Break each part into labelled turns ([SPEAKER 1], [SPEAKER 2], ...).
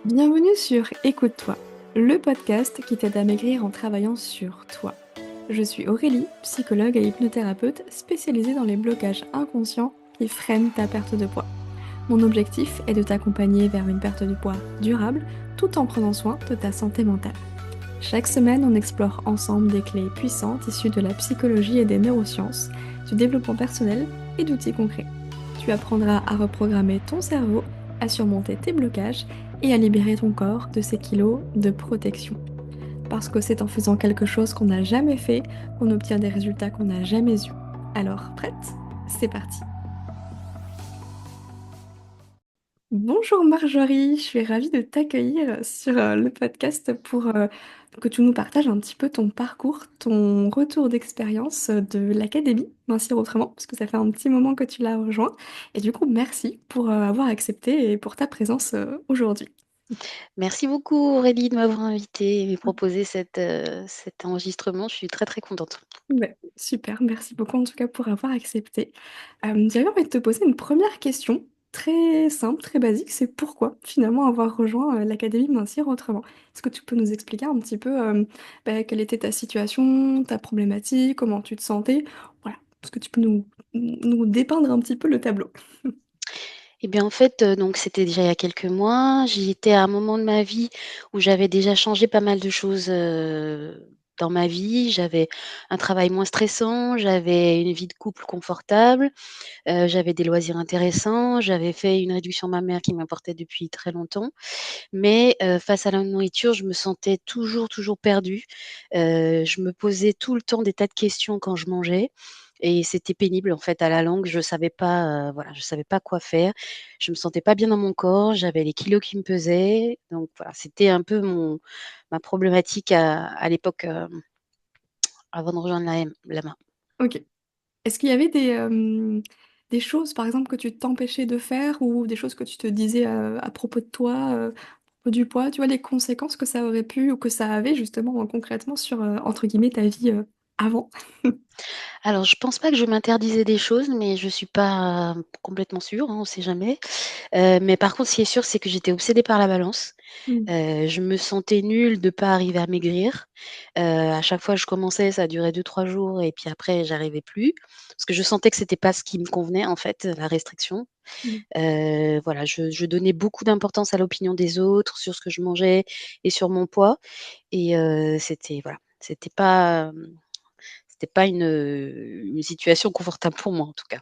[SPEAKER 1] Bienvenue sur Écoute-toi, le podcast qui t'aide à maigrir en travaillant sur toi. Je suis Aurélie, psychologue et hypnothérapeute spécialisée dans les blocages inconscients qui freinent ta perte de poids. Mon objectif est de t'accompagner vers une perte de poids durable tout en prenant soin de ta santé mentale. Chaque semaine, on explore ensemble des clés puissantes issues de la psychologie et des neurosciences, du développement personnel et d'outils concrets. Tu apprendras à reprogrammer ton cerveau, à surmonter tes blocages et à libérer ton corps de ces kilos de protection. Parce que c'est en faisant quelque chose qu'on n'a jamais fait qu'on obtient des résultats qu'on n'a jamais eus. Alors, prête? C'est parti. Bonjour Marjorie, je suis ravie de t'accueillir sur le podcast pour que tu nous partages un petit peu ton parcours, ton retour d'expérience de l'Académie Mincir Autrement, parce que ça fait un petit moment que tu l'as rejoint. Et du coup, merci pour avoir accepté et pour ta présence aujourd'hui.
[SPEAKER 2] Merci beaucoup Aurélie de m'avoir invitée et proposé cet enregistrement. Je suis très, très contente.
[SPEAKER 1] Ouais, super, merci beaucoup en tout cas pour avoir accepté. J'avais envie de te poser une première question, très simple, très basique, c'est pourquoi finalement avoir rejoint l'Académie Mincir Autrement? Est-ce que tu peux nous expliquer un petit peu quelle était ta situation, ta problématique, comment tu te sentais? Voilà, est-ce que tu peux nous dépeindre un petit peu le tableau?
[SPEAKER 2] Eh bien, en fait, donc c'était déjà il y a quelques mois. J'étais à un moment de ma vie où j'avais déjà changé pas mal de choses, dans ma vie. J'avais un travail moins stressant, j'avais une vie de couple confortable, j'avais des loisirs intéressants, j'avais fait une réduction mammaire qui m'importait depuis très longtemps. Mais face à la nourriture, je me sentais toujours, toujours perdue. Je me posais tout le temps des tas de questions quand je mangeais et c'était pénible en fait à la longue. Je savais pas, voilà, je savais pas quoi faire. Je me sentais pas bien dans mon corps, j'avais les kilos qui me pesaient. Donc voilà, c'était un peu ma problématique à l'époque, avant de rejoindre la main.
[SPEAKER 1] Ok. Est-ce qu'il y avait des choses, par exemple, que tu t'empêchais de faire ou des choses que tu te disais à propos de toi, à propos du poids, tu vois, les conséquences que ça aurait pu ou que ça avait justement concrètement sur, entre guillemets, ta vie avant?
[SPEAKER 2] Alors je pense pas que je m'interdisais des choses, mais je suis pas complètement sûre, hein, on sait jamais. Mais par contre, ce qui est sûr, c'est que j'étais obsédée par la balance.
[SPEAKER 1] Mm.
[SPEAKER 2] Je me sentais nulle de pas arriver à maigrir. À chaque fois je commençais, ça durait 2-3 jours et puis après j'arrivais plus. Parce que je sentais que c'était pas ce qui me convenait en fait, la restriction.
[SPEAKER 1] Mm.
[SPEAKER 2] Voilà, je donnais beaucoup d'importance à l'opinion des autres sur ce que je mangeais et sur mon poids et c'était voilà, c'était pas une situation confortable pour moi en tout cas.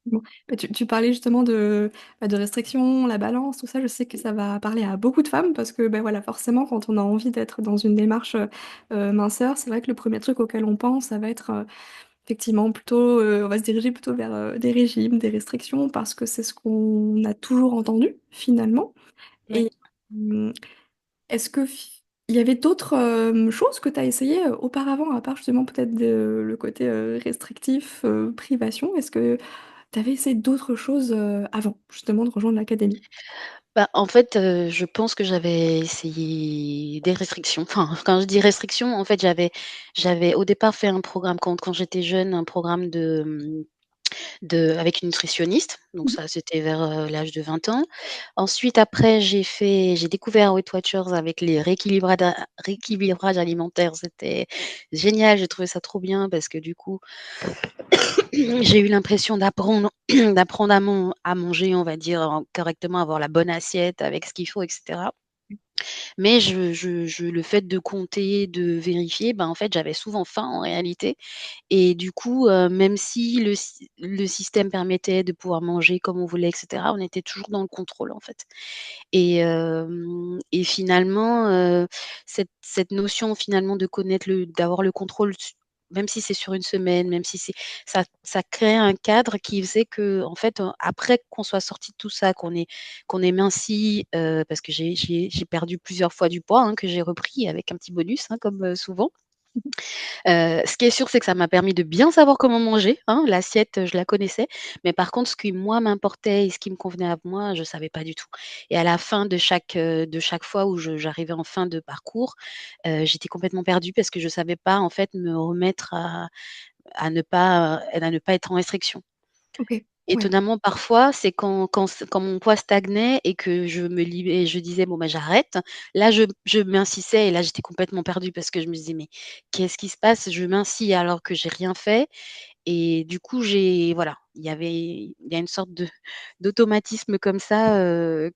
[SPEAKER 1] Bon. Bah, tu parlais justement de restrictions, la balance, tout ça. Je sais que ça va parler à beaucoup de femmes parce que, bah, voilà, forcément, quand on a envie d'être dans une démarche minceur, c'est vrai que le premier truc auquel on pense, ça va être effectivement plutôt, on va se diriger plutôt vers des régimes, des restrictions, parce que c'est ce qu'on a toujours entendu finalement.
[SPEAKER 2] Ouais.
[SPEAKER 1] Et est-ce que il y avait d'autres choses que tu as essayé auparavant, à part justement peut-être le côté restrictif, privation? Est-ce que tu avais essayé d'autres choses avant justement de rejoindre l'académie?
[SPEAKER 2] Bah, en fait, je pense que j'avais essayé des restrictions. Enfin, quand je dis restrictions, en fait, j'avais au départ fait un programme quand j'étais jeune, un programme avec une nutritionniste, donc
[SPEAKER 1] Mhm.
[SPEAKER 2] ça, c'était vers, l'âge de 20 ans. Ensuite, après, j'ai découvert Weight Watchers avec les rééquilibrages alimentaires. C'était génial, j'ai trouvé ça trop bien parce que du coup, j'ai eu l'impression d'apprendre d'apprendre à manger, on va dire, correctement, avoir la bonne assiette avec ce qu'il faut et cetera. Mais le fait de compter, de vérifier, ben, en fait, j'avais souvent faim en réalité et du coup, même si le système permettait de pouvoir manger comme on voulait et cetera, on était toujours dans le contrôle, en fait et finalement, cette notion finalement de connaître d'avoir le contrôle même si c'est sur une semaine, même si ça crée un cadre qui faisait qu'en fait, après qu'on soit sorti de tout ça, qu'on ait minci, parce que j'ai perdu plusieurs fois du poids, hein, que j'ai repris avec un petit bonus, hein, comme, souvent. Ce qui est sûr, c'est que ça m'a permis de bien savoir comment manger, hein. L'assiette, je la connaissais, mais par contre, ce qui moi m'importait et ce qui me convenait à moi, je savais pas du tout et à la fin de chaque fois où j'arrivais en fin de parcours, j'étais complètement perdue parce que je savais pas, en fait, me remettre à ne pas être en restriction.
[SPEAKER 1] OK. ouais.
[SPEAKER 2] étonnamment parfois, c'est quand mon poids stagnait et que je me lim et je disais: «Bon, bah, j'arrête», là je mincissais et là j'étais complètement perdue parce que je me disais: «Mais qu'est-ce qui se passe? Je mincis alors que j'ai rien fait». Et du coup, voilà, il y a une sorte de d'automatisme comme ça,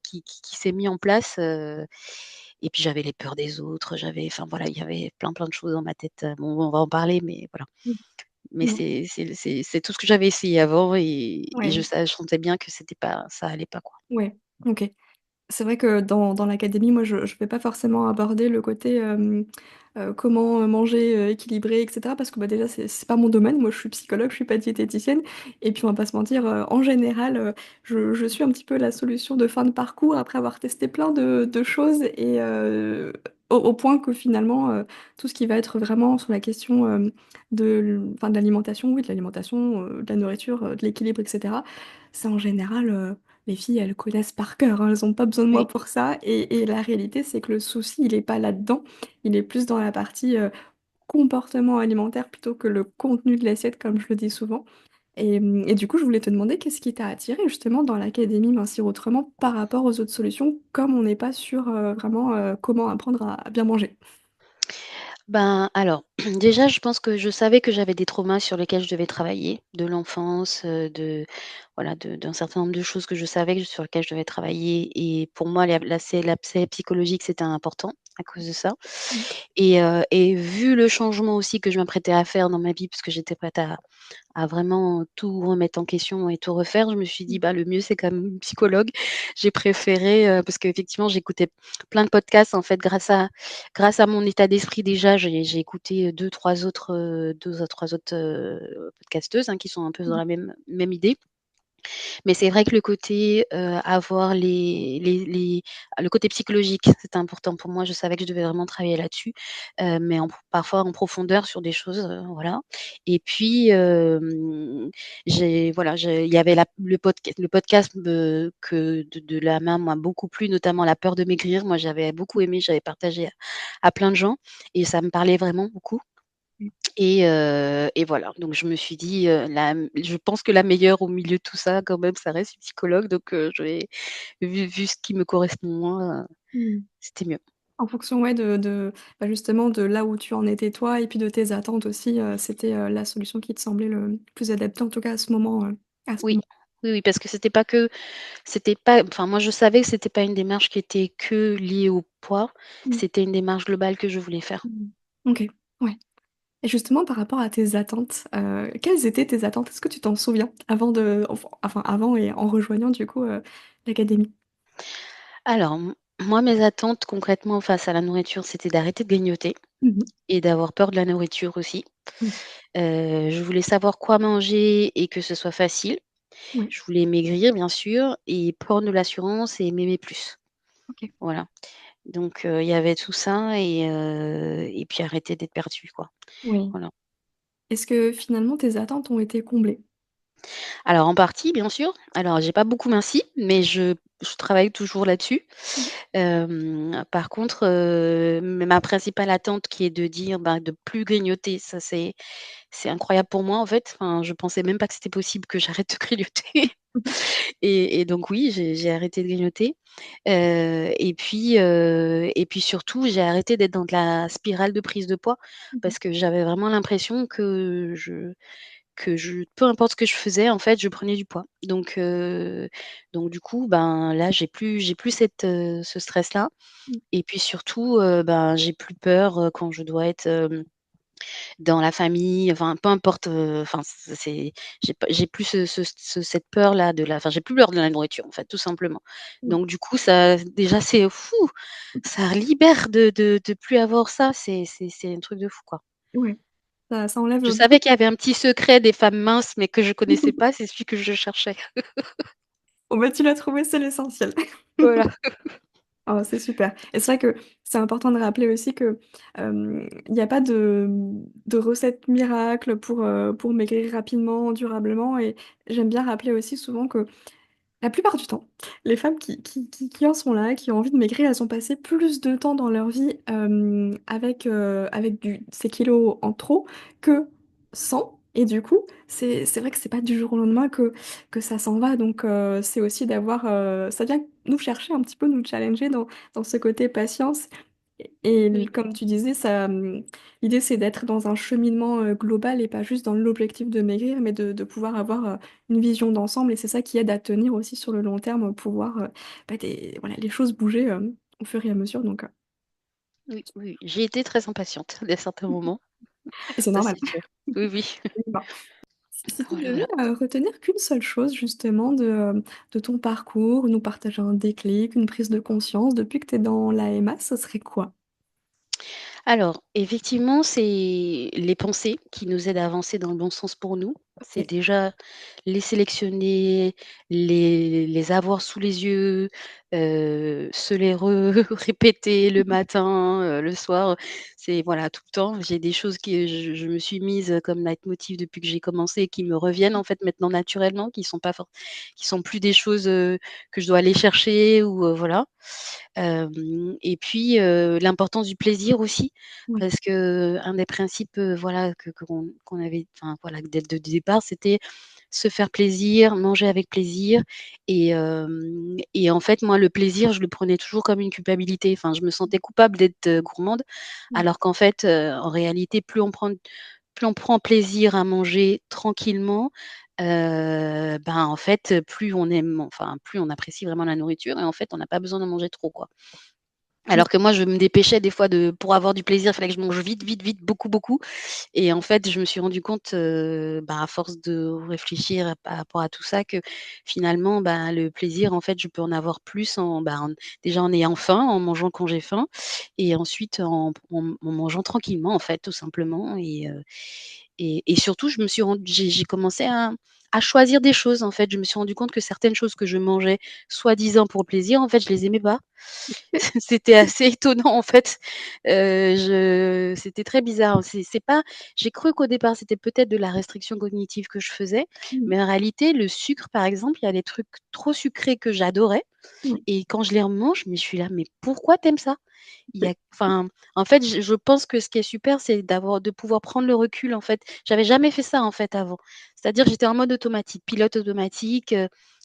[SPEAKER 2] qui s'est mis en place, et puis j'avais les peurs des autres, enfin voilà, il y avait plein de choses dans ma tête, bon, on va en parler, mais voilà.
[SPEAKER 1] Mmh.
[SPEAKER 2] Mais
[SPEAKER 1] Non.
[SPEAKER 2] c'est tout ce que j'avais essayé avant et
[SPEAKER 1] Ouais,
[SPEAKER 2] je sentais bien que c'était pas ça allait pas, quoi.
[SPEAKER 1] ouais. OK. C'est vrai que dans l'académie, moi, je vais pas forcément aborder le côté, comment, manger, équilibré et cetera parce que, bah, déjà, c'est pas mon domaine. Moi, je suis psychologue, je suis pas diététicienne et puis on va pas se mentir, en général, je suis un petit peu la solution de fin de parcours après avoir testé plein de choses et au point que finalement, tout ce qui va être vraiment sur la question, de l'alimentation, oui, de l'alimentation, de la nourriture, de l'équilibre et cetera, c'est en général, les filles, elles connaissent par cœur, hein, elles ont pas besoin de moi
[SPEAKER 2] Oui.
[SPEAKER 1] pour ça et la réalité, c'est que le souci, il est pas là-dedans. Il est plus dans la partie, comportement alimentaire plutôt que le contenu de l'assiette, comme je le dis souvent et du coup, je voulais te demander qu'est-ce qui t'a attiré justement dans l'académie Mincir Autrement par rapport aux autres solutions, comme on n'est pas sur, vraiment, comment apprendre à bien manger?
[SPEAKER 2] Ben, alors, déjà, je pense que je savais que j'avais des traumas sur lesquels je devais travailler, de l'enfance, voilà, d'un certain nombre de choses que je savais sur lesquelles je devais travailler et pour moi, l'aspect psychologique, c'était important à cause de ça
[SPEAKER 1] Mmh.
[SPEAKER 2] et vu le changement aussi que je m'apprêtais à faire dans ma vie, parce que j'étais prête à vraiment tout remettre en question et tout refaire, je me suis dit:
[SPEAKER 1] Mmh.
[SPEAKER 2] «Bah, le mieux, c'est quand même une psychologue». J'ai préféré, parce qu'effectivement, j'écoutais plein de podcasts, en fait, grâce à mon état d'esprit déjà, j'ai écouté 2 à 3 autres, podcasteuses, hein, qui sont un peu dans
[SPEAKER 1] Mmh.
[SPEAKER 2] la même idée. Mais c'est vrai que le côté, avoir le côté psychologique, c'était important pour moi. Je savais que je devais vraiment travailler là-dessus, mais parfois en profondeur sur des choses, voilà. Et puis, il y avait le podcast que de la main m'a beaucoup plu, notamment La peur de maigrir. Moi, j'avais beaucoup aimé, j'avais partagé à plein de gens et ça me parlait vraiment beaucoup.
[SPEAKER 1] Mmh.
[SPEAKER 2] Et voilà, donc je me suis dit, je pense que la meilleure au milieu de tout ça quand même, ça reste une psychologue, donc je vais vu ce qui me correspond moins,
[SPEAKER 1] Mmh.
[SPEAKER 2] c'était mieux.
[SPEAKER 1] En fonction, ouais, bah, justement de là où tu en étais toi et puis de tes attentes aussi, c'était, la solution qui te semblait le plus adaptée en tout cas à ce moment, à ce
[SPEAKER 2] Oui,
[SPEAKER 1] moment.
[SPEAKER 2] oui, oui, parce que c'était pas enfin moi je savais que c'était pas une démarche qui était que liée au poids,
[SPEAKER 1] Mmh.
[SPEAKER 2] c'était une démarche globale que je voulais faire.
[SPEAKER 1] Mmh. OK, ouais. Et justement par rapport à tes attentes, quelles étaient tes attentes? Est-ce que tu t'en souviens? Avant de enfin avant et en rejoignant du coup, l'académie?
[SPEAKER 2] Alors moi mes attentes concrètement face à la nourriture, c'était d'arrêter de grignoter
[SPEAKER 1] Mmh mh.
[SPEAKER 2] et d'avoir peur de la nourriture aussi.
[SPEAKER 1] Mmh.
[SPEAKER 2] Je voulais savoir quoi manger et que ce soit facile.
[SPEAKER 1] Ouais,
[SPEAKER 2] Je voulais maigrir bien sûr et prendre de l'assurance et m'aimer plus.
[SPEAKER 1] OK.
[SPEAKER 2] Voilà, donc il y avait tout ça et puis arrêter d'être perdue, quoi.
[SPEAKER 1] Oui.
[SPEAKER 2] Voilà.
[SPEAKER 1] Est-ce que finalement tes attentes ont été comblées?
[SPEAKER 2] Alors en partie, bien sûr. Alors j'ai pas beaucoup minci, mais je travaille toujours là-dessus.
[SPEAKER 1] Mmh mh.
[SPEAKER 2] Par contre, ma principale attente qui est de dire, bah, de plus grignoter, ça c'est incroyable pour moi, en fait. Enfin, je pensais même pas que c'était possible que j'arrête de grignoter
[SPEAKER 1] Mmh mh.
[SPEAKER 2] et donc oui, j'ai arrêté de grignoter, et puis surtout, j'ai arrêté d'être dans de la spirale de prise de poids
[SPEAKER 1] Mmh mh.
[SPEAKER 2] parce que j'avais vraiment l'impression peu importe ce que je faisais, en fait, je prenais du poids. Donc du coup, ben, là, j'ai plus ce stress-là
[SPEAKER 1] Mmh.
[SPEAKER 2] et puis surtout, ben, j'ai plus peur, quand je dois être, dans la famille, enfin, peu importe, enfin, j'ai plus cette peur-là j'ai plus peur de la nourriture, en fait, tout simplement.
[SPEAKER 1] Mmh.
[SPEAKER 2] Donc du coup, ça déjà, c'est fou! Ça libère de plus avoir ça, c'est un truc de fou, quoi.
[SPEAKER 1] Ouais, ça enlève,
[SPEAKER 2] Je
[SPEAKER 1] beaucoup
[SPEAKER 2] savais qu'il y avait un petit secret des femmes minces, mais que je connaissais pas, c'est celui que je cherchais.
[SPEAKER 1] Bon bah, tu l'as trouvé, c'est l'essentiel.
[SPEAKER 2] Voilà.
[SPEAKER 1] Oh, c'est super et c'est vrai que c'est important de rappeler aussi que, il y a pas de recette miracle pour maigrir rapidement, durablement et j'aime bien rappeler aussi souvent que la plupart du temps, les femmes qui en sont là, qui ont envie de maigrir, elles ont passé plus de temps dans leur vie, avec du ces kilos en trop que sans Et du coup, c'est vrai que c'est pas du jour au lendemain que ça s'en va, donc c'est aussi d'avoir, ça vient nous chercher un petit peu, nous challenger dans ce côté patience et
[SPEAKER 2] Oui,
[SPEAKER 1] comme tu disais, ça, l'idée c'est d'être dans un cheminement, global et pas juste dans l'objectif de maigrir, mais de pouvoir avoir, une vision d'ensemble et c'est ça qui aide à tenir aussi sur le long terme, pouvoir, bah, des voilà, les choses bouger, au fur et à mesure donc
[SPEAKER 2] oui, oui, j'ai été très impatiente à certains moments,
[SPEAKER 1] et c'est
[SPEAKER 2] ça
[SPEAKER 1] normal.
[SPEAKER 2] c'est sûr. Oui, oui.
[SPEAKER 1] Bah, si tu
[SPEAKER 2] Voilà,
[SPEAKER 1] devais,
[SPEAKER 2] voilà.
[SPEAKER 1] retenir qu'une seule chose justement de ton parcours, nous partager un déclic, une prise de conscience depuis que tu es dans l'AMA, ce serait quoi?
[SPEAKER 2] Alors, effectivement, c'est les pensées qui nous aident à avancer dans le bon sens pour nous. C'est
[SPEAKER 1] OK.
[SPEAKER 2] déjà les sélectionner, les avoir sous les yeux, se les répéter le matin, le soir. C'est voilà, tout le temps. J'ai des choses que je me suis mise comme leitmotiv depuis que j'ai commencé et qui me reviennent en fait maintenant naturellement, qui sont plus des choses, que je dois aller chercher ou, voilà. Et puis, l'importance du plaisir aussi,
[SPEAKER 1] Oui.
[SPEAKER 2] parce qu'un des principes, voilà, qu'on avait enfin, voilà, dès le départ, c'était se faire plaisir, manger avec plaisir et en fait, moi, le plaisir, je le prenais toujours comme une culpabilité. Enfin, je me sentais coupable d'être, gourmande,
[SPEAKER 1] Mmh.
[SPEAKER 2] alors qu'en fait, en réalité, plus on prend plaisir à manger tranquillement, ben, en fait, plus on aime enfin, plus on apprécie vraiment la nourriture et en fait, on n'a pas besoin d'en manger trop, quoi.
[SPEAKER 1] Oui.
[SPEAKER 2] Alors que moi, je me dépêchais des fois de pour avoir du plaisir, il fallait que je mange vite, vite, vite, beaucoup, beaucoup et en fait, je me suis rendu compte, bah, à force de réfléchir par rapport à tout ça que finalement, bah, le plaisir, en fait, je peux en avoir plus déjà en ayant faim, en mangeant quand j'ai faim et ensuite en mangeant tranquillement, en fait, tout simplement et surtout, je me suis rendu j'ai commencé à choisir des choses, en fait. Je me suis rendu compte que certaines choses que je mangeais soi-disant pour le plaisir, en fait, je les aimais pas. C'était assez étonnant en fait. Je C'était très bizarre. C'est pas J'ai cru qu'au départ, c'était peut-être de la restriction cognitive que je faisais,
[SPEAKER 1] Mmh.
[SPEAKER 2] mais en réalité, le sucre, par exemple, il y a des trucs trop sucrés que j'adorais
[SPEAKER 1] Oui.
[SPEAKER 2] et quand je les remange, mais je suis là: «Mais pourquoi tu aimes ça?» Il y a enfin, en fait, je pense que ce qui est super, c'est de pouvoir prendre le recul, en fait. J'avais jamais fait ça, en fait, avant. C'est-à-dire, j'étais en mode automatique, pilote automatique,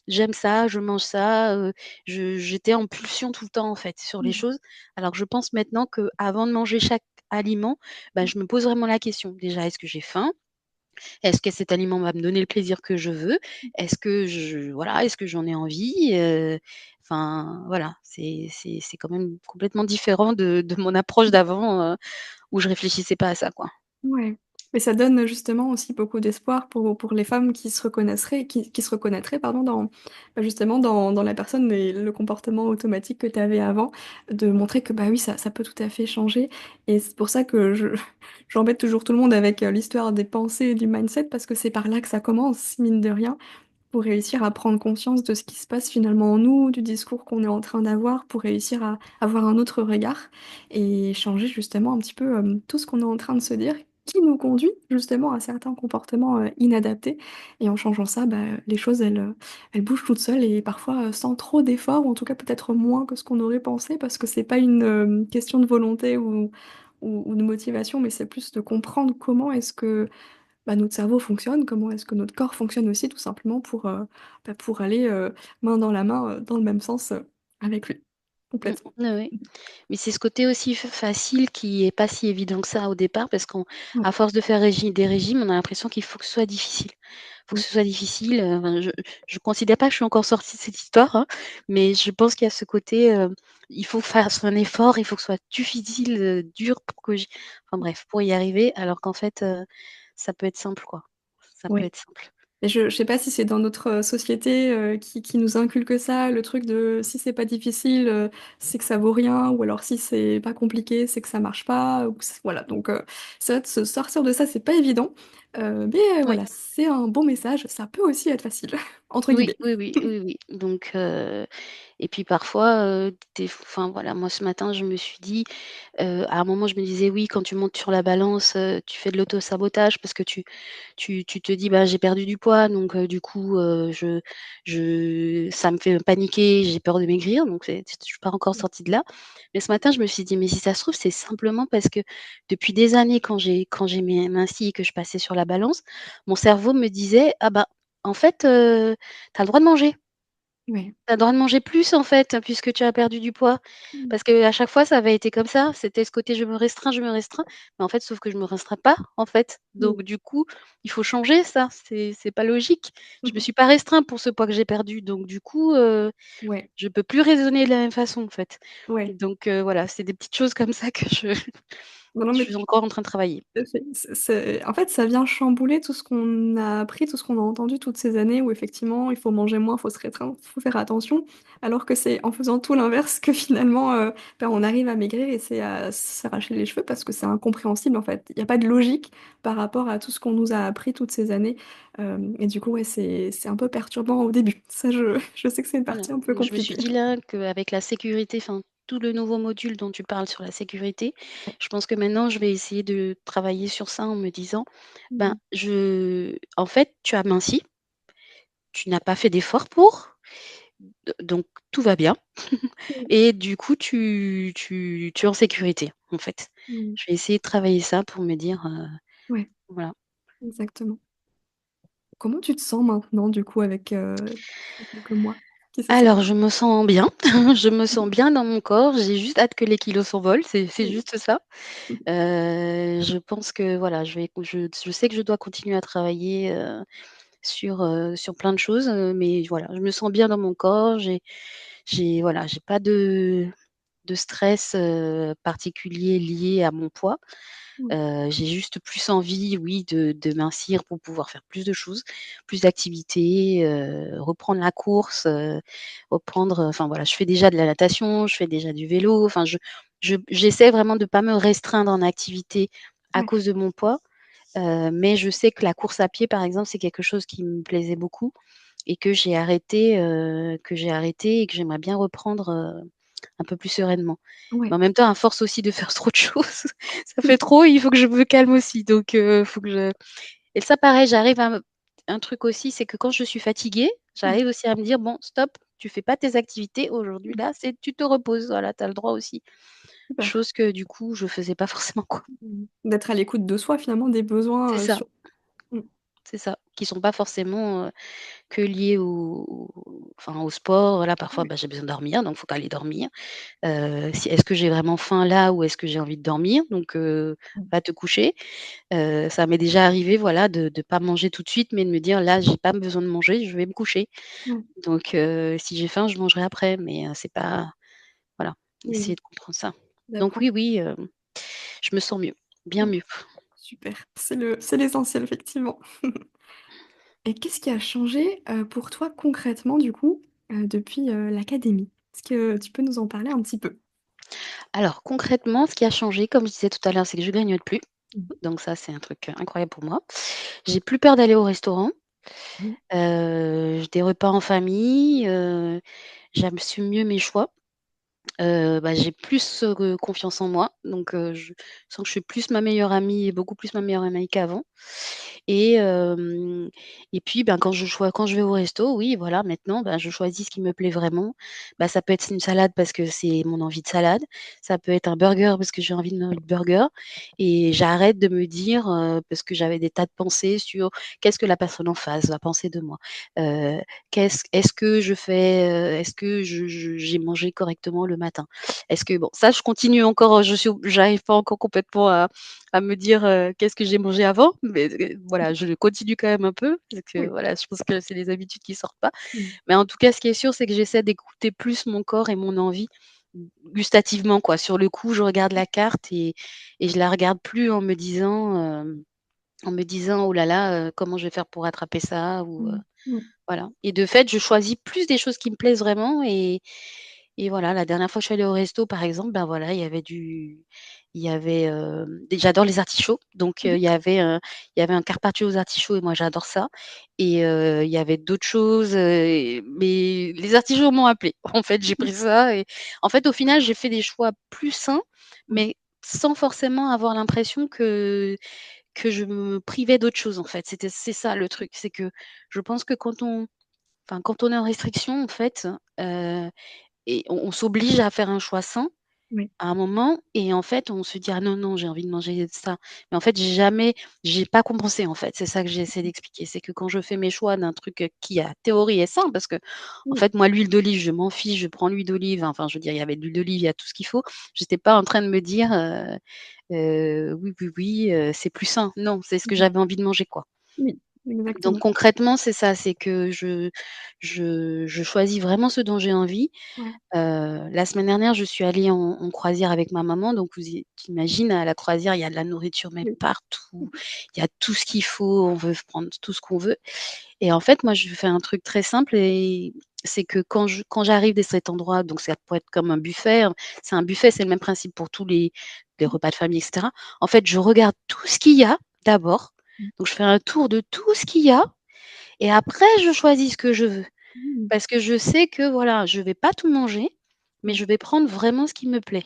[SPEAKER 2] j'aime ça, je mange ça, j'étais en pulsion tout le temps, en fait, sur les
[SPEAKER 1] Mmh.
[SPEAKER 2] choses. Alors que je pense maintenant qu'avant de manger chaque aliment, bah, je me pose vraiment la question. Déjà, est-ce que j'ai faim? Est-ce que cet aliment va me donner le plaisir que je veux? Est-ce que j'en ai envie? Enfin, voilà, c'est quand même complètement différent de mon approche d'avant, où je réfléchissais pas à ça, quoi.
[SPEAKER 1] Ouais, mais ça donne, justement aussi beaucoup d'espoir pour les femmes qui se reconnaisseraient qui se reconnaîtraient pardon dans, bah, justement dans la personne et le comportement automatique que tu avais avant, de montrer que, bah, oui, ça peut tout à fait changer et c'est pour ça que je j'embête toujours tout le monde avec, l'histoire des pensées et du mindset parce que c'est par là que ça commence, mine de rien. Pour réussir à prendre conscience de ce qui se passe finalement en nous, du discours qu'on est en train d'avoir, pour réussir à avoir un autre regard et changer justement un petit peu, tout ce qu'on est en train de se dire, qui nous conduit justement à certains comportements, inadaptés et en changeant ça, bah, les choses elles bougent toutes seules et parfois, sans trop d'efforts ou en tout cas peut-être moins que ce qu'on aurait pensé parce que c'est pas une, question de volonté ou de motivation, mais c'est plus de comprendre comment est-ce que bah, notre cerveau fonctionne, comment est-ce que notre corps fonctionne aussi tout simplement pour aller, main dans la main, dans le même sens, avec lui.
[SPEAKER 2] Mmh,
[SPEAKER 1] Complètement.
[SPEAKER 2] oui, oui. Mais c'est ce côté aussi facile qui est pas si évident que ça au départ parce
[SPEAKER 1] Ouais.
[SPEAKER 2] qu'à force de faire des régimes, on a l'impression qu'il faut que ce soit difficile. Il faut que
[SPEAKER 1] Mmh.
[SPEAKER 2] ce soit difficile, enfin je considère pas que je suis encore sortie de cette histoire, hein, mais je pense qu'il y a ce côté, il faut faire un effort, il faut que ce soit difficile, dur pour que enfin bref, pour y arriver alors qu'en fait, ça peut être simple quoi. Ça peut
[SPEAKER 1] Ouais.
[SPEAKER 2] être simple.
[SPEAKER 1] Et je sais pas si c'est dans notre, société, qui nous inculque ça, le truc de si c'est pas difficile, c'est que ça vaut rien ou alors si c'est pas compliqué, c'est que ça marche pas ou que c voilà donc c'est vrai de se sortir de ça, c'est pas évident, mais
[SPEAKER 2] Oui.
[SPEAKER 1] voilà, c'est un bon message, ça peut aussi être «facile» entre
[SPEAKER 2] Oui,
[SPEAKER 1] guillemets.
[SPEAKER 2] oui, oui, oui, oui. Donc et puis parfois, des enfin voilà, moi ce matin je me suis dit, à un moment je me disais: «Oui, quand tu montes sur la balance, tu fais de l'auto-sabotage parce que tu te dis: "Bah, j'ai perdu du poids donc du coup, je ça me fait paniquer, j'ai peur de maigrir", donc je suis pas encore sortie de là. Mais ce matin je me suis dit: «Mais si ça se trouve, c'est simplement parce que depuis des années quand j'ai minci et que je passais sur la la balance, mon cerveau me disait: «Ah bah, en fait, tu as le droit de manger.
[SPEAKER 1] Ouais.
[SPEAKER 2] Tu as le droit de manger plus, en fait, puisque tu as perdu du poids».
[SPEAKER 1] Mmh.
[SPEAKER 2] Parce qu'à chaque fois, ça avait été comme ça. C'était ce côté: je me restreins, mais en fait, sauf que je me restreins pas, en fait.
[SPEAKER 1] Mmh.
[SPEAKER 2] Donc du coup, il faut changer ça, c'est pas logique. Je
[SPEAKER 1] Mmh
[SPEAKER 2] me
[SPEAKER 1] mh.
[SPEAKER 2] suis pas restreint pour ce poids que j'ai perdu, donc du coup,
[SPEAKER 1] Ouais,
[SPEAKER 2] je peux plus raisonner de la même façon, en fait. Et
[SPEAKER 1] ouais.
[SPEAKER 2] donc voilà, c'est des petites choses comme ça que je
[SPEAKER 1] Non, non,
[SPEAKER 2] je
[SPEAKER 1] mais
[SPEAKER 2] suis encore en train de travailler.
[SPEAKER 1] tout à fait. C'est en fait, ça vient chambouler tout ce qu'on a appris, tout ce qu'on a entendu toutes ces années où effectivement, il faut manger moins, il faut se restreindre, faut faire attention. Alors que c'est en faisant tout l'inverse que finalement, bah, on arrive à maigrir et c'est à s'arracher les cheveux parce que c'est incompréhensible, en fait. Il y a pas de logique par rapport à tout ce qu'on nous a appris toutes ces années, et du coup, ouais, c'est un peu perturbant au début. Ça, je sais que c'est une
[SPEAKER 2] Voilà,
[SPEAKER 1] partie un peu
[SPEAKER 2] donc je me suis
[SPEAKER 1] compliquée.
[SPEAKER 2] dit là qu'avec la sécurité, enfin tout le nouveau module dont tu parles sur la sécurité,
[SPEAKER 1] Ouais.
[SPEAKER 2] je pense que maintenant je vais essayer de travailler sur ça en me disant:
[SPEAKER 1] Mmh
[SPEAKER 2] «Ben,
[SPEAKER 1] mh.
[SPEAKER 2] en fait, tu as minci, tu n'as pas fait d'effort pour, donc tout va bien
[SPEAKER 1] Mmh.
[SPEAKER 2] et du coup tu es en sécurité, en fait».
[SPEAKER 1] Mmh.
[SPEAKER 2] Je vais essayer de travailler ça pour me dire,
[SPEAKER 1] Ouais,
[SPEAKER 2] voilà.
[SPEAKER 1] exactement. Comment tu te sens maintenant du coup avec, ces quelques mois qui se sont
[SPEAKER 2] Alors je me sens bien, je me
[SPEAKER 1] Mmh.
[SPEAKER 2] sens bien dans mon corps, j'ai juste hâte que les kilos s'envolent, c'est
[SPEAKER 1] Oui.
[SPEAKER 2] juste ça.
[SPEAKER 1] Mmh.
[SPEAKER 2] Je pense que voilà, je sais que je dois continuer à travailler, sur plein de choses, mais voilà, je me sens bien dans mon corps, voilà, j'ai pas de stress, particulier lié à mon poids.
[SPEAKER 1] Mmh.
[SPEAKER 2] J'ai juste plus envie, oui, de mincir pour pouvoir faire plus de choses, plus d'activités, reprendre la course, reprendre, enfin voilà, je fais déjà de la natation, je fais déjà du vélo, enfin j'essaie vraiment de pas me restreindre en activité à
[SPEAKER 1] Ouais,
[SPEAKER 2] cause de mon poids, mais je sais que la course à pied, par exemple, c'est quelque chose qui me plaisait beaucoup et que j'ai arrêté et que j'aimerais bien reprendre, un peu plus sereinement. Mais
[SPEAKER 1] ouais.
[SPEAKER 2] en même temps, à force aussi de faire trop de choses, ça fait trop, il faut que je me calme aussi, donc faut que je et ça pareil, j'arrive à me un truc aussi, c'est que quand je suis fatiguée,
[SPEAKER 1] Ouais.
[SPEAKER 2] j'arrive aussi à me dire: «Bon stop, tu fais pas tes activités aujourd'hui
[SPEAKER 1] Mmh.
[SPEAKER 2] là, c'est tu te reposes, voilà, tu as le droit aussi».
[SPEAKER 1] Super.
[SPEAKER 2] Chose que du coup, je faisais pas forcément, quoi.
[SPEAKER 1] Mmh. D'être à l'écoute de soi finalement, des
[SPEAKER 2] C'est
[SPEAKER 1] besoins,
[SPEAKER 2] ça,
[SPEAKER 1] sur mmh.
[SPEAKER 2] c'est ça, qui sont pas forcément, que liés au sport. Là, parfois,
[SPEAKER 1] Ouais.
[SPEAKER 2] bah, j'ai besoin de dormir, donc faut qu'aller dormir. Si est-ce que j'ai vraiment faim là ou est-ce que j'ai envie de dormir? Donc
[SPEAKER 1] Mmh.
[SPEAKER 2] va te coucher. Ça m'est déjà arrivé, voilà, de pas manger tout de suite, mais de me dire: «Là, j'ai pas besoin de manger, je vais me coucher».
[SPEAKER 1] Ouais.
[SPEAKER 2] Donc si j'ai faim, je mangerai après, mais c'est pas voilà, essayer
[SPEAKER 1] Oui,
[SPEAKER 2] de comprendre ça. Donc
[SPEAKER 1] d'apprendre.
[SPEAKER 2] oui, oui, je me sens mieux, bien
[SPEAKER 1] Mmh.
[SPEAKER 2] mieux.
[SPEAKER 1] Super, c'est l'essentiel effectivement. Et qu'est-ce qui a changé, pour toi concrètement du coup, depuis, l'académie? Est-ce que tu peux nous en parler un petit peu?
[SPEAKER 2] Alors concrètement, ce qui a changé, comme je disais tout à l'heure, c'est que je grignote plus.
[SPEAKER 1] Mmh mh.
[SPEAKER 2] Donc ça, c'est un truc, incroyable pour moi. J'ai plus peur d'aller au restaurant,
[SPEAKER 1] Mmh.
[SPEAKER 2] des repas en famille, j'assume mieux mes choix. Bah, j'ai plus, confiance en moi, donc je sens que je suis plus ma meilleure amie et beaucoup plus ma meilleure amie qu'avant et et puis, ben, quand je vais au resto, oui, voilà, maintenant, ben, je choisis ce qui me plaît vraiment. Bah, ça peut être une salade parce que c'est mon envie de salade, ça peut être un burger parce que j'ai envie de burger et j'arrête de me dire, parce que j'avais des tas de pensées sur: «Qu'est-ce que la personne en face va penser de moi?» heu, est-ce que je fais, est-ce que j'ai mangé correctement le matin? Est-ce que bon, ça je continue encore, j'arrive pas encore complètement à me dire, qu'est-ce que j'ai mangé avant, mais voilà, je continue quand même un peu parce que
[SPEAKER 1] Oui.
[SPEAKER 2] voilà, je pense que c'est des habitudes qui sortent pas.
[SPEAKER 1] Mmh.
[SPEAKER 2] Mais en tout cas, ce qui est sûr, c'est que j'essaie d'écouter plus mon corps et mon envie gustativement, quoi. Sur le coup, je regarde la carte et je la regarde plus en me disant: «Oh là là, comment je vais faire pour rattraper ça?» ou
[SPEAKER 1] Mmh. Mmh.
[SPEAKER 2] voilà et de fait, je choisis plus des choses qui me plaisent vraiment et voilà, la dernière fois que je suis allée au resto, par exemple, ben, voilà, j'adore les artichauts, donc
[SPEAKER 1] Mmh.
[SPEAKER 2] il y avait un carpaccio aux artichauts et moi j'adore ça et il y avait d'autres choses, mais les artichauts m'ont appelée. En fait, j'ai pris ça et en fait, au final, j'ai fait des choix plus sains,
[SPEAKER 1] Mmh.
[SPEAKER 2] mais sans forcément avoir l'impression que je me privais d'autres choses, en fait. C'est ça le truc, c'est que je pense que quand on est en restriction, en fait, heu et on s'oblige à faire un choix sain,
[SPEAKER 1] Oui.
[SPEAKER 2] à un moment et en fait, on se dit: «Ah non, non, j'ai envie de manger ça». Mais en fait, j'ai pas compensé, en fait. C'est ça que j'ai essayé d'expliquer. C'est que quand je fais mes choix d'un truc, qui a théorie est sain parce que en
[SPEAKER 1] Oui.
[SPEAKER 2] fait, moi, l'huile d'olive, je m'en fiche, je prends l'huile d'olive, enfin, je veux dire, il y avait de l'huile d'olive, il y a tout ce qu'il faut. J'étais pas en train de me dire, «Oui, oui, oui, c'est plus sain». Non, c'est ce que
[SPEAKER 1] Mmh.
[SPEAKER 2] j'avais envie de manger, quoi.
[SPEAKER 1] Oui,
[SPEAKER 2] Donc
[SPEAKER 1] exactement.
[SPEAKER 2] concrètement, c'est ça, c'est que je choisis vraiment ce dont j'ai envie.
[SPEAKER 1] Ouais.
[SPEAKER 2] La semaine dernière, je suis allée en croisière avec ma maman, donc tu imagines à la croisière, il y a de la nourriture, mais
[SPEAKER 1] Oui.
[SPEAKER 2] partout. Il y a tout ce qu'il faut, on veut prendre tout ce qu'on veut et en fait, moi, je fais un truc très simple et c'est que quand j'arrive dans cet endroit, donc ça peut être comme un buffet, hein, c'est un buffet, c'est le même principe pour tous les repas de famille et cetera. En fait, je regarde tout ce qu'il y a d'abord,
[SPEAKER 1] Mmh.
[SPEAKER 2] donc je fais un tour de tout ce qu'il y a et après je choisis ce que je veux.
[SPEAKER 1] Mmh.
[SPEAKER 2] Parce que je sais que voilà, je vais pas tout manger, mais
[SPEAKER 1] Ouais.
[SPEAKER 2] je vais prendre vraiment ce qui me plaît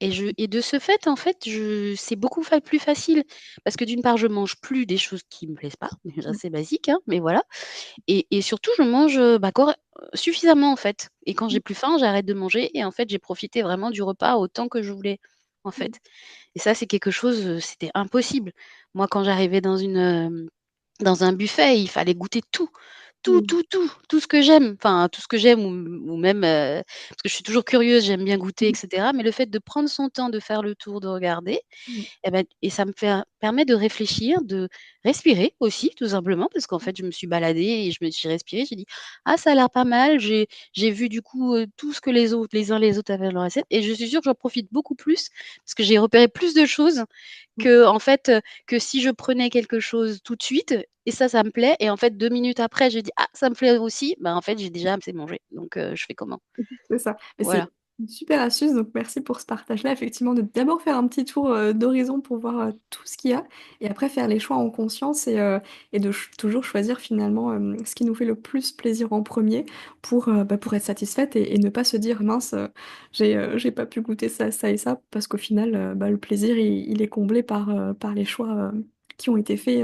[SPEAKER 2] et de ce fait, en fait, je c'est beaucoup plus facile parce que d'une part, je mange plus des choses qui me plaisent pas, déjà
[SPEAKER 1] Mmh.
[SPEAKER 2] c'est basique, hein, mais voilà et surtout je mange, bah, suffisamment, en fait et quand
[SPEAKER 1] Mmh.
[SPEAKER 2] j'ai plus faim, j'arrête de manger et en fait, j'ai profité vraiment du repas autant que je voulais, en
[SPEAKER 1] Mmh.
[SPEAKER 2] fait et ça, c'est quelque chose, c'était impossible. Moi, quand j'arrivais dans un buffet, il fallait goûter tout. Tout,
[SPEAKER 1] Oui.
[SPEAKER 2] tout, tout, tout ce que j'aime, enfin tout ce que j'aime ou même, parce que je suis toujours curieuse, j'aime bien goûter et
[SPEAKER 1] Mmh.
[SPEAKER 2] cetera, mais le fait de prendre son temps, de faire le tour, de regarder
[SPEAKER 1] Ouais.
[SPEAKER 2] et bah et ça me permet de réfléchir, de respirer aussi tout simplement parce qu'en fait je me suis baladée et j'ai respiré, j'ai dit: «Ah ça a l'air pas mal». J'ai vu du coup, tout ce que les uns les autres avaient dans leur assiette et je suis sûre que j'en profite beaucoup plus parce que j'ai repéré plus de choses
[SPEAKER 1] Ouais.
[SPEAKER 2] qu'en fait, que si je prenais quelque chose tout de suite et ça me plaît et en fait 2 minutes après je dis: «Ah ça me plaît aussi», bah, en fait j'ai déjà assez mangé donc je fais comment?
[SPEAKER 1] C'est ça. Et c'est
[SPEAKER 2] Voilà.
[SPEAKER 1] une super astuce, donc merci pour ce partage-là, effectivement, de d'abord faire un petit tour, d'horizon pour voir, tout ce qu'il y a et après faire les choix en conscience et de toujours choisir finalement, ce qui nous fait le plus plaisir en premier pour, bah, pour être satisfaite et ne pas se dire: «Mince, j'ai pas pu goûter ça, ça et ça», parce qu'au final, bah, le plaisir il est comblé par les choix, qui ont été faits,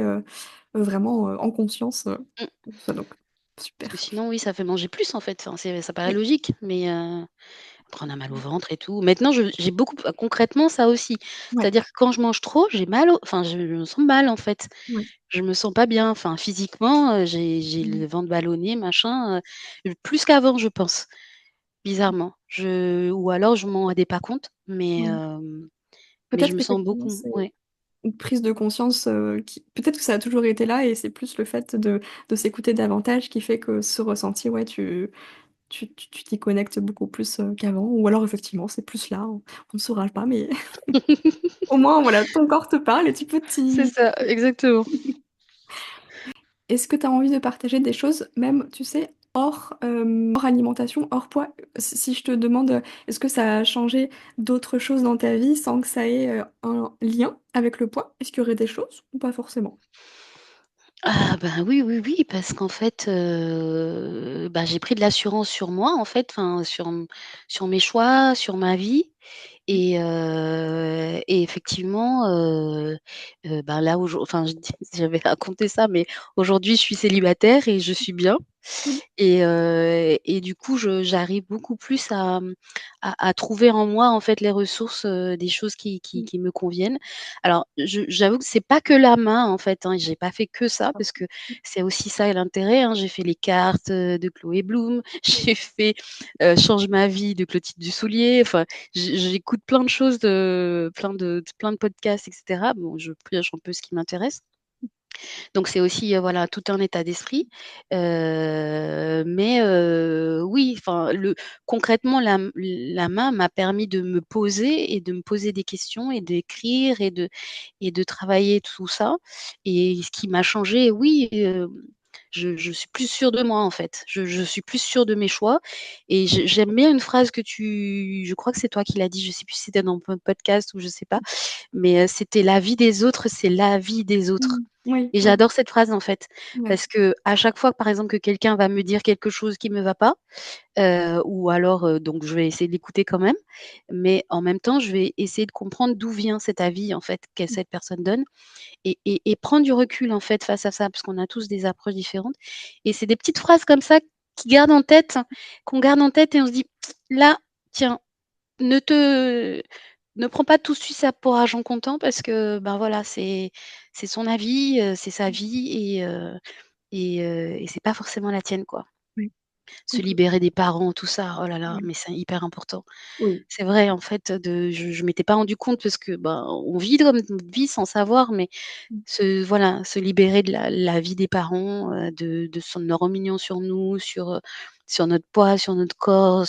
[SPEAKER 1] vraiment, en conscience,
[SPEAKER 2] Mmh.
[SPEAKER 1] pour ça donc
[SPEAKER 2] Parce que
[SPEAKER 1] super.
[SPEAKER 2] sinon oui, ça fait manger plus en fait, enfin ça paraît
[SPEAKER 1] Oui,
[SPEAKER 2] logique mais après on a mal au ventre et tout. Maintenant j'ai beaucoup concrètement ça aussi.
[SPEAKER 1] ouais,
[SPEAKER 2] C'est-à-dire que quand je mange trop, j'ai mal au enfin je me sens mal en fait.
[SPEAKER 1] ouais.
[SPEAKER 2] Je me sens pas bien, enfin physiquement, j'ai
[SPEAKER 1] Mmh.
[SPEAKER 2] le ventre ballonné machin, plus qu'avant je pense, bizarrement. Je ou alors je m'en rendais pas compte
[SPEAKER 1] Ouais.
[SPEAKER 2] mais je
[SPEAKER 1] Peut-être
[SPEAKER 2] me sens
[SPEAKER 1] qu'effectivement,
[SPEAKER 2] beaucoup
[SPEAKER 1] c'est
[SPEAKER 2] ouais.
[SPEAKER 1] une prise de conscience, qui peut-être que ça a toujours été là et c'est plus le fait de s'écouter davantage qui fait que ce ressenti, ouais, tu t'y connectes beaucoup plus, qu'avant ou alors effectivement, c'est plus là, on ne saura pas mais au moins, voilà, ton corps te parle et tu peux
[SPEAKER 2] C'est
[SPEAKER 1] t'y
[SPEAKER 2] ça, exactement.
[SPEAKER 1] Est-ce que tu as envie de partager des choses même, tu sais, hors alimentation, hors poids? Si je te demande, est-ce que ça a changé d'autres choses dans ta vie sans que ça ait, un lien avec le poids? Est-ce qu'il y aurait des choses ou pas forcément?
[SPEAKER 2] Ah ben, oui, oui, oui, parce qu'en fait, bah, j'ai pris de l'assurance sur moi, en fait, enfin, sur mes choix, sur ma vie et effectivement, ben, là, enfin, je dis j'avais raconté ça, mais aujourd'hui, je suis célibataire et je suis bien.
[SPEAKER 1] Cool.
[SPEAKER 2] Et du coup, j'arrive beaucoup plus à trouver en moi, en fait, les ressources, des choses
[SPEAKER 1] Mmh.
[SPEAKER 2] qui me conviennent. Alors, j'avoue que c'est pas que la main, en fait, hein, j'ai pas fait que ça parce que c'est aussi ça l'intérêt, hein. J'ai fait les cartes, de Chloé Bloom, j'ai fait, Change ma vie de Clotilde Dussoulier, enfin, j'écoute plein de choses plein de podcasts et cetera. Bon, je pioche un peu ce qui m'intéresse. Donc c'est aussi, voilà, tout un état d'esprit. Mais oui, enfin, concrètement, la main m'a permis de me poser et de me poser des questions et d'écrire et de travailler tout ça et ce qui m'a changé, oui, je suis plus sûre de moi, en fait. Je suis plus sûre de mes choix et j'aime bien une phrase je crois que c'est toi qui l'as dit, je sais plus si c'était dans un podcast ou je sais pas, mais c'était: «La vie des autres, c'est la vie des autres».
[SPEAKER 1] Mmh. Oui,
[SPEAKER 2] Et
[SPEAKER 1] oui,
[SPEAKER 2] j'adore cette phrase, en fait,
[SPEAKER 1] ouais.
[SPEAKER 2] parce qu'à chaque fois, par exemple, que quelqu'un va me dire quelque chose qui me va pas, ou alors, donc je vais essayer de l'écouter quand même, mais en même temps, je vais essayer de comprendre d'où vient cet avis, en fait, que
[SPEAKER 1] Mmh.
[SPEAKER 2] cette personne donne et prendre du recul, en fait, face à ça, parce qu'on a tous des approches différentes et c'est des petites phrases comme ça qui gardent en tête qu'on garde en tête et on se dit: «Là, tiens, ne te ne prends pas tout de suite ça pour argent comptant parce que, ben, voilà, c'est son avis, c'est sa vie et c'est pas forcément la tienne, quoi.
[SPEAKER 1] Oui.
[SPEAKER 2] Se
[SPEAKER 1] OK.
[SPEAKER 2] libérer des parents, tout ça, oh là là,
[SPEAKER 1] Ouais.
[SPEAKER 2] mais c'est hyper important.
[SPEAKER 1] Oui.
[SPEAKER 2] C'est vrai, en fait, je m'étais pas rendu compte parce que, ben, on vit comme notre vie sans savoir, mais
[SPEAKER 1] Mmh.
[SPEAKER 2] se libérer de la vie des parents, de son leur opinion sur nous, sur notre poids, sur notre corps,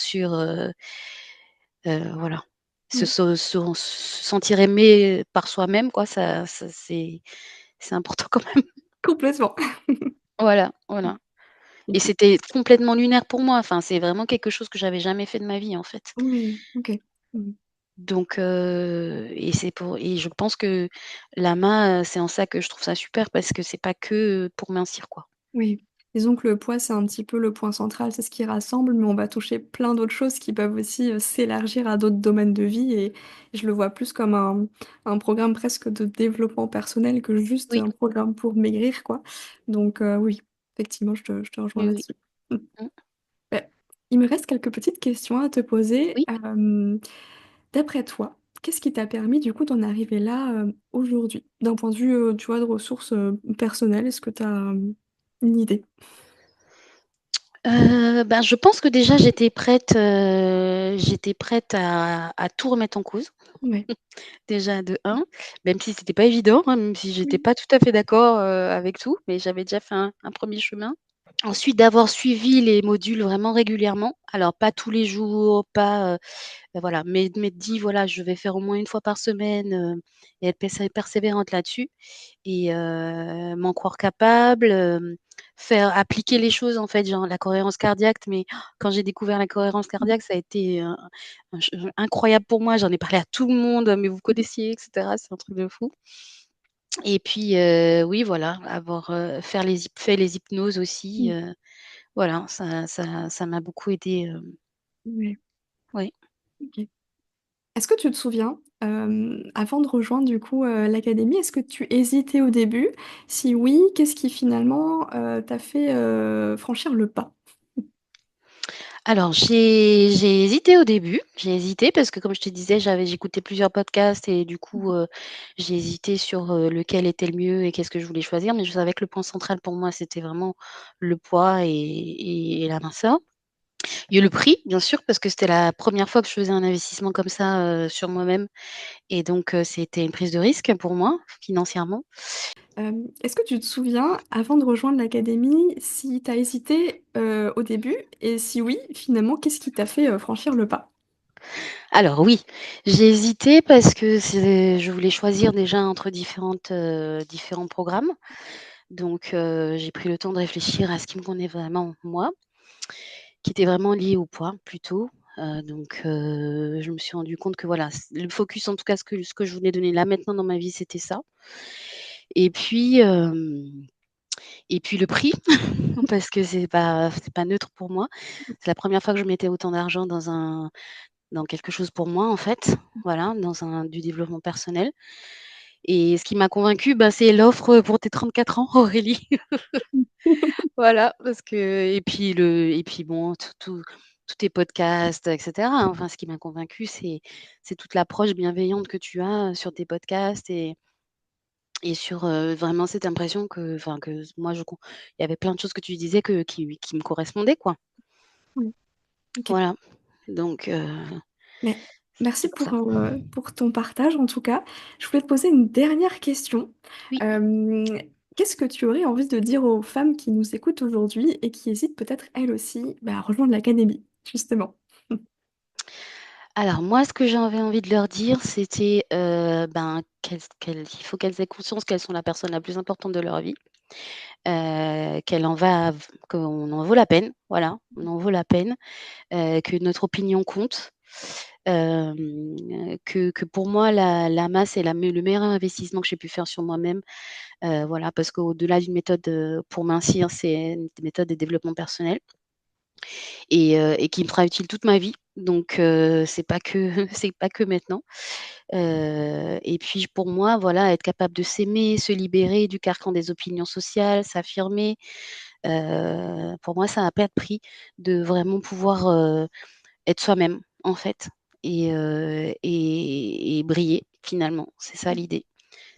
[SPEAKER 2] voilà.
[SPEAKER 1] Ouais.
[SPEAKER 2] Se sentir aimé par soi-même, quoi, ça c'est important quand même.
[SPEAKER 1] Complètement.
[SPEAKER 2] Voilà, voilà et
[SPEAKER 1] OK.
[SPEAKER 2] c'était complètement lunaire pour moi, enfin, c'est vraiment quelque chose que j'avais jamais fait de ma vie, en fait.
[SPEAKER 1] Oui, OK. Mmh.
[SPEAKER 2] Donc et je pense que l'AMA, c'est en ça que je trouve ça super parce que c'est pas que pour mincir, quoi.
[SPEAKER 1] Oui. Disons que le poids, c'est un petit peu le point central, c'est ce qui rassemble, mais on va toucher plein d'autres choses qui peuvent aussi, s'élargir à d'autres domaines de vie et je le vois plus comme un programme presque de développement personnel que juste
[SPEAKER 2] Oui,
[SPEAKER 1] un programme pour maigrir, quoi. Donc oui, effectivement, je te rejoins
[SPEAKER 2] oui, oui.
[SPEAKER 1] là-dessus. Mmh.
[SPEAKER 2] Mmh.
[SPEAKER 1] Bah, il me reste quelques petites questions à te poser.
[SPEAKER 2] Oui.
[SPEAKER 1] D'après toi, qu'est-ce qui t'a permis du coup d'en arriver là, aujourd'hui? D'un point de vue, tu vois, de ressources, personnelles, est-ce que tu as, une idée?
[SPEAKER 2] Ben, je pense que déjà j'étais prête à tout remettre en cause.
[SPEAKER 1] Ouais.
[SPEAKER 2] Déjà de un, même si c'était pas évident, hein, même si j'étais
[SPEAKER 1] Oui.
[SPEAKER 2] pas tout à fait d'accord, avec tout, mais j'avais déjà fait un 1er chemin. Ensuite d'avoir suivi les modules vraiment régulièrement, alors pas tous les jours, pas, voilà, mais de m'être dit: «Voilà, je vais faire au moins une fois par semaine», et être persévérante là-dessus et m'en croire capable, faire appliquer les choses, en fait, genre la cohérence cardiaque, mais quand j'ai découvert la cohérence
[SPEAKER 1] Mmh.
[SPEAKER 2] cardiaque, ça a été, un ch incroyable pour moi. J'en ai parlé à tout le monde: «Mais vous connaissiez?» et cetera. C'est un truc de fou et puis, oui, voilà, faire les hypnoses aussi,
[SPEAKER 1] Mmh.
[SPEAKER 2] voilà, ça m'a beaucoup aidée,
[SPEAKER 1] Ouais,
[SPEAKER 2] oui.
[SPEAKER 1] OK. Est-ce que tu te souviens, avant de rejoindre du coup, l'académie, est-ce que tu hésitais au début? Si oui, qu'est-ce qui finalement, t'a fait, franchir le pas?
[SPEAKER 2] Alors j'ai hésité au début, j'ai hésité parce que comme je te disais, j'écouté plusieurs podcasts et du coup, j'ai hésité sur, lequel était le mieux et qu'est-ce que je voulais choisir, mais je savais que le point central pour moi, c'était vraiment le poids et la minceur. Il y a eu le prix, bien sûr, parce que c'était la première fois que je faisais un investissement comme ça, sur moi-même et donc c'était une prise de risque pour moi, financièrement.
[SPEAKER 1] Est-ce que tu te souviens, avant de rejoindre l'académie, si tu as hésité, au début et si oui, finalement, qu'est-ce qui t'a fait, franchir le pas?
[SPEAKER 2] Alors oui, j'ai hésité parce que je voulais choisir déjà entre différents programmes. Donc j'ai pris le temps de réfléchir à ce qui me convenait vraiment moi, qui était vraiment lié au poids plutôt. Donc je me suis rendu compte que voilà, le focus en tout cas ce que je voulais donner là maintenant dans ma vie, c'était ça. Et puis, le prix parce que c'est pas neutre pour moi. C'est la première fois que je mettais autant d'argent dans quelque chose pour moi en fait, voilà, dans du développement personnel. Et ce qui m'a convaincue, bah, c'est l'offre pour tes 34 ans Aurélie. Voilà, parce que et puis bon, tous tes podcasts et cetera. Enfin, ce qui m'a convaincue, c'est toute l'approche bienveillante que tu as sur tes podcasts et sur, vraiment cette impression que enfin, que moi il y avait plein de choses que tu disais qui me correspondaient, quoi.
[SPEAKER 1] Oui, OK.
[SPEAKER 2] Voilà, donc
[SPEAKER 1] Mais
[SPEAKER 2] c'est
[SPEAKER 1] merci
[SPEAKER 2] pour ça.
[SPEAKER 1] pour ton partage en tout cas. Je voulais te poser une dernière question.
[SPEAKER 2] Oui.
[SPEAKER 1] Hem, Qu'est-ce que tu aurais envie de dire aux femmes qui nous écoutent aujourd'hui et qui hésitent peut-être elles aussi, bah, à rejoindre l'académie, justement?
[SPEAKER 2] Alors moi, ce que j'avais envie de leur dire, c'était, ben, il faut qu'elles aient conscience qu'elles sont la personne la plus importante de leur vie. Qu'elle en va v qu'on en vaut la peine, voilà, on en vaut la peine, que notre opinion compte. Que pour moi la masse est le meilleur investissement que j'ai pu faire sur moi-même, voilà, parce qu'au-delà d'une méthode, pour mincir, c'est une méthode de développement personnel et qui me sera utile toute ma vie. Donc c'est pas que c'est pas que maintenant. Et puis pour moi, voilà, être capable de s'aimer, se libérer du carcan des opinions sociales, s'affirmer, pour moi, ça n'a pas de prix de vraiment pouvoir, être soi-même, en fait et briller finalement. C'est ça
[SPEAKER 1] Mmh.
[SPEAKER 2] l'idée.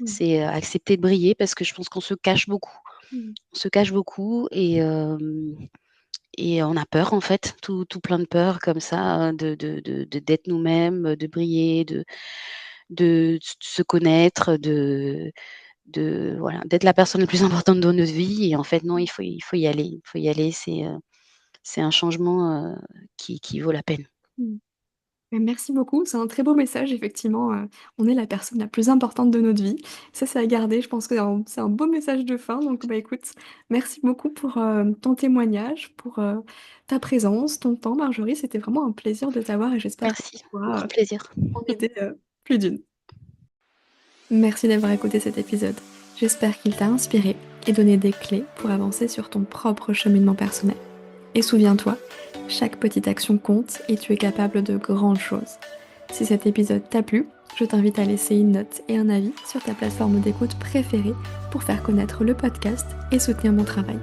[SPEAKER 1] Mmh.
[SPEAKER 2] C'est, accepter de briller parce que je pense qu'on se cache beaucoup.
[SPEAKER 1] Mmh.
[SPEAKER 2] On se cache beaucoup et on a peur en fait, tout plein de peurs comme ça, d'être nous-mêmes, de briller, de se connaître, voilà, d'être la personne la plus importante de notre vie et en fait non, il faut y aller. Il faut y aller, c'est un changement, qui vaut la peine.
[SPEAKER 1] Mmh. Merci beaucoup, c'est un très beau message effectivement, on est la personne la plus importante de notre vie. Ça, c'est à garder, je pense que c'est un beau message de fin donc bah, écoute, merci beaucoup pour, ton témoignage, pour, ta présence, ton temps Marjorie, c'était vraiment un plaisir de t'avoir et j'espère que
[SPEAKER 2] Merci,
[SPEAKER 1] tu pourras,
[SPEAKER 2] grand plaisir.
[SPEAKER 1] en aider, plus d'une. Merci d'avoir écouté cet épisode. J'espère qu'il t'a inspiré et donné des clés pour avancer sur ton propre cheminement personnel. Et souviens-toi, chaque petite action compte et tu es capable de grandes choses. Si cet épisode t'a plu, je t'invite à laisser une note et un avis sur ta plateforme d'écoute préférée pour faire connaître le podcast et soutenir mon travail.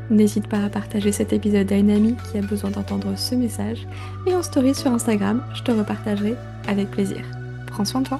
[SPEAKER 1] N'hésite pas à partager cet épisode à une amie qui a besoin d'entendre ce message et en story sur Instagram, je te repartagerai avec plaisir. Prends soin de toi.